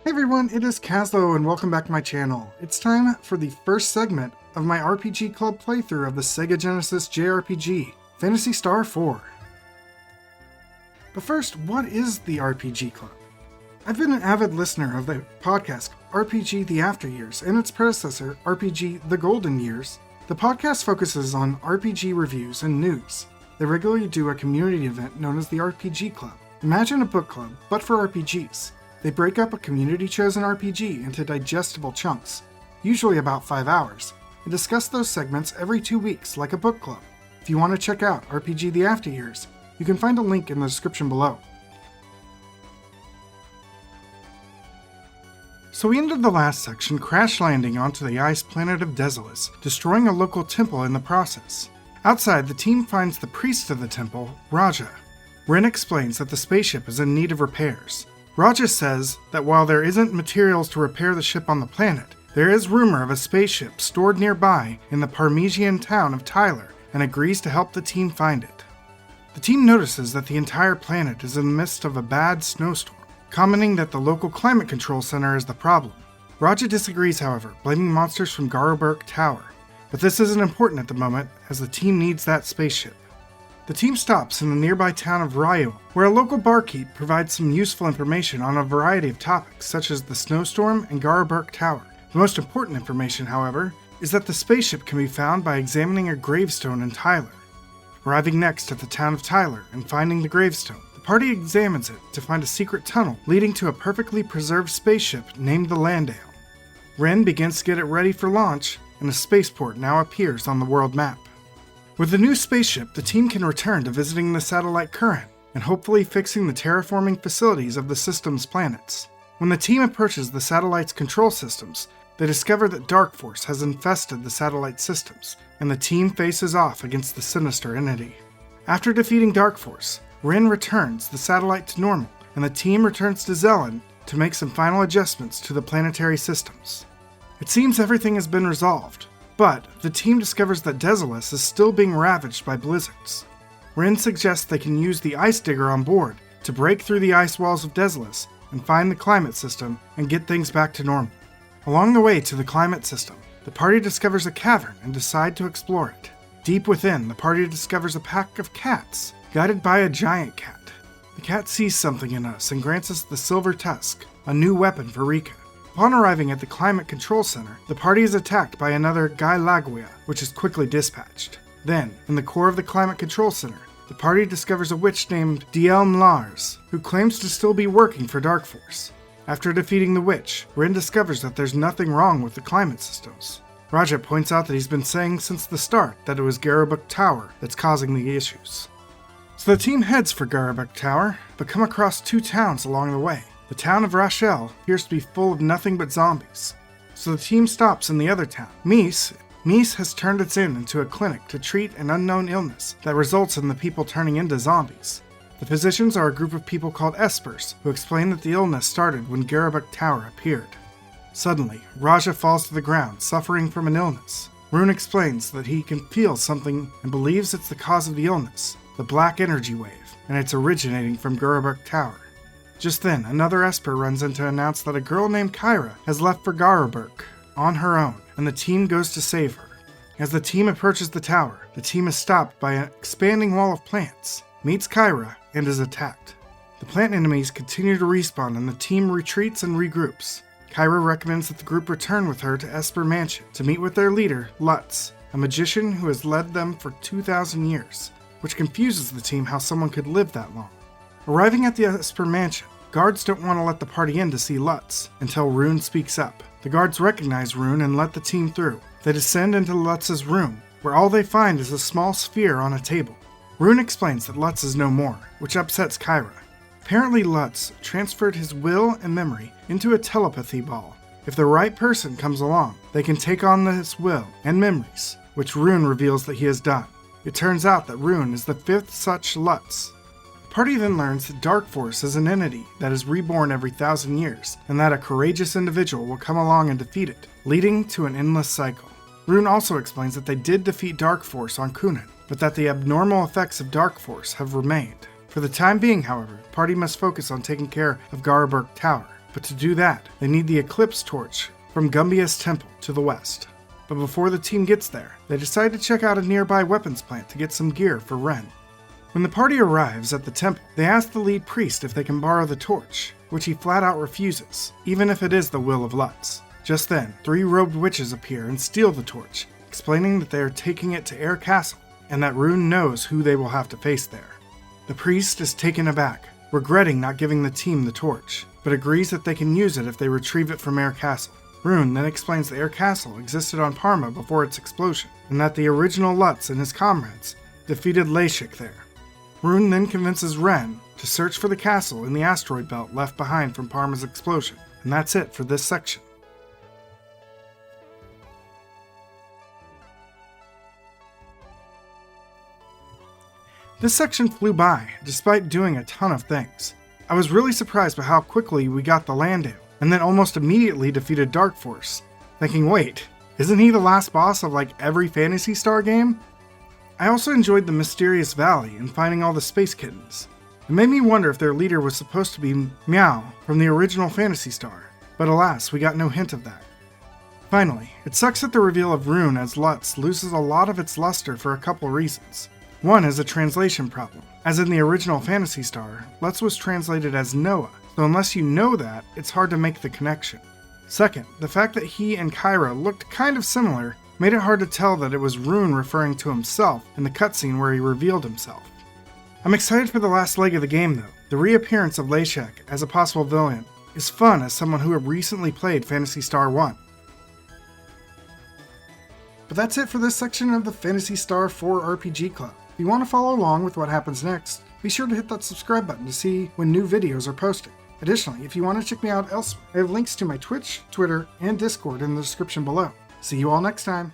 Hey everyone, it is Caslo and welcome back to my channel. It's time for the first segment of my RPG Club playthrough of the Sega Genesis JRPG, Phantasy Star 4. But first, what is the RPG Club? I've been an avid listener of the podcast RPG The After Years and its predecessor, RPG The Golden Years. The podcast focuses on RPG reviews and news. They regularly do a community event known as the RPG Club. Imagine a book club, but for RPGs. They break up a community-chosen RPG into digestible chunks, usually about 5 hours, and discuss those segments every 2 weeks like a book club. If you want to check out RPG The After Years, you can find a link in the description below. So we ended the last section crash landing onto the ice planet of Desolus, destroying a local temple in the process. Outside, the team finds the priest of the temple, Raja. Ren explains that the spaceship is in need of repairs. Raja says that while there isn't materials to repair the ship on the planet, there is rumor of a spaceship stored nearby in the Parmesian town of Tyler and agrees to help the team find it. The team notices that the entire planet is in the midst of a bad snowstorm, commenting that the local climate control center is the problem. Raja disagrees, however, blaming monsters from Garberg Tower. But this isn't important at the moment, as the team needs that spaceship. The team stops in the nearby town of Ryu, where a local barkeep provides some useful information on a variety of topics, such as the snowstorm and Garberg Tower. The most important information, however, is that the spaceship can be found by examining a gravestone in Tyler. Arriving next at the town of Tyler and finding the gravestone, the party examines it to find a secret tunnel leading to a perfectly preserved spaceship named the Landale. Ren begins to get it ready for launch, and a spaceport now appears on the world map. With the new spaceship, the team can return to visiting the satellite Current and hopefully fixing the terraforming facilities of the system's planets. When the team approaches the satellite's control systems, they discover that Dark Force has infested the satellite systems, and the team faces off against the sinister entity. After defeating Dark Force, Ren returns the satellite to normal, and the team returns to Zelen to make some final adjustments to the planetary systems. It seems everything has been resolved, but the team discovers that Desolus is still being ravaged by blizzards. Ren suggests they can use the ice digger on board to break through the ice walls of Desolus and find the climate system and get things back to normal. Along the way to the climate system, the party discovers a cavern and decide to explore it. Deep within, the party discovers a pack of cats, guided by a giant cat. The cat sees something in us and grants us the Silver Tusk, a new weapon for Rika. Upon arriving at the Climate Control Center, the party is attacked by another Gailaguia, which is quickly dispatched. Then, in the core of the Climate Control Center, the party discovers a witch named Dielm Lars, who claims to still be working for Dark Force. After defeating the witch, Ren discovers that there's nothing wrong with the climate systems. Raja points out that he's been saying since the start that it was Garberg Tower that's causing the issues. So the team heads for Garberg Tower, but come across 2 towns along the way. The town of Rachel appears to be full of nothing but zombies, so the team stops in the other town. Mies has turned its inn into a clinic to treat an unknown illness that results in the people turning into zombies. The physicians are a group of people called Espers, who explain that the illness started when Garberg Tower appeared. Suddenly, Raja falls to the ground, suffering from an illness. Rune explains that he can feel something and believes it's the cause of the illness, the Black Energy Wave, and it's originating from Garberg Tower. Just then, another Esper runs in to announce that a girl named Kyra has left for Garberg on her own, and the team goes to save her. As the team approaches the tower, the team is stopped by an expanding wall of plants, meets Kyra, and is attacked. The plant enemies continue to respawn, and the team retreats and regroups. Kyra recommends that the group return with her to Esper Mansion to meet with their leader, Lutz, a magician who has led them for 2,000 years, which confuses the team how someone could live that long. Arriving at the Esper Mansion, guards don't want to let the party in to see Lutz until Rune speaks up. The guards recognize Rune and let the team through. They descend into Lutz's room, where all they find is a small sphere on a table. Rune explains that Lutz is no more, which upsets Kyra. Apparently Lutz transferred his will and memory into a telepathy ball. If the right person comes along, they can take on this will and memories, which Rune reveals that he has done. It turns out that Rune is the 5th such Lutz. The party then learns that Dark Force is an entity that is reborn every 1,000 years, and that a courageous individual will come along and defeat it, leading to an endless cycle. Rune also explains that they did defeat Dark Force on Kunin, but that the abnormal effects of Dark Force have remained. For the time being, however, the party must focus on taking care of Garberg Tower. But to do that, they need the Eclipse Torch from Gumbia's temple to the west. But before the team gets there, they decide to check out a nearby weapons plant to get some gear for Ren. When the party arrives at the temple, they ask the lead priest if they can borrow the torch, which he flat out refuses, even if it is the will of Lutz. Just then, 3 robed witches appear and steal the torch, explaining that they are taking it to Air Castle, and that Rune knows who they will have to face there. The priest is taken aback, regretting not giving the team the torch, but agrees that they can use it if they retrieve it from Air Castle. Rune then explains that Air Castle existed on Parma before its explosion, and that the original Lutz and his comrades defeated Lashik there. Rune then convinces Ren to search for the castle in the asteroid belt left behind from Parma's explosion, and that's it for this section. This section flew by, despite doing a ton of things. I was really surprised by how quickly we got the Landau, and then almost immediately defeated Dark Force, thinking, wait, isn't he the last boss of like every Phantasy Star game? I also enjoyed the mysterious valley and finding all the space kittens. It made me wonder if their leader was supposed to be Meow from the original Phantasy Star, but alas, we got no hint of that. Finally, it sucks that the reveal of Rune as Lutz loses a lot of its luster for a couple reasons. One is a translation problem. As in the original Phantasy Star, Lutz was translated as Noah, so unless you know that, it's hard to make the connection. Second, the fact that he and Kyra looked kind of similar made it hard to tell that it was Rune referring to himself in the cutscene where he revealed himself. I'm excited for the last leg of the game though. The reappearance of Lashik as a possible villain is fun as someone who had recently played Phantasy Star 1. But that's it for this section of the Phantasy Star 4 RPG Club. If you want to follow along with what happens next, be sure to hit that subscribe button to see when new videos are posted. Additionally, if you want to check me out elsewhere, I have links to my Twitch, Twitter, and Discord in the description below. See you all next time!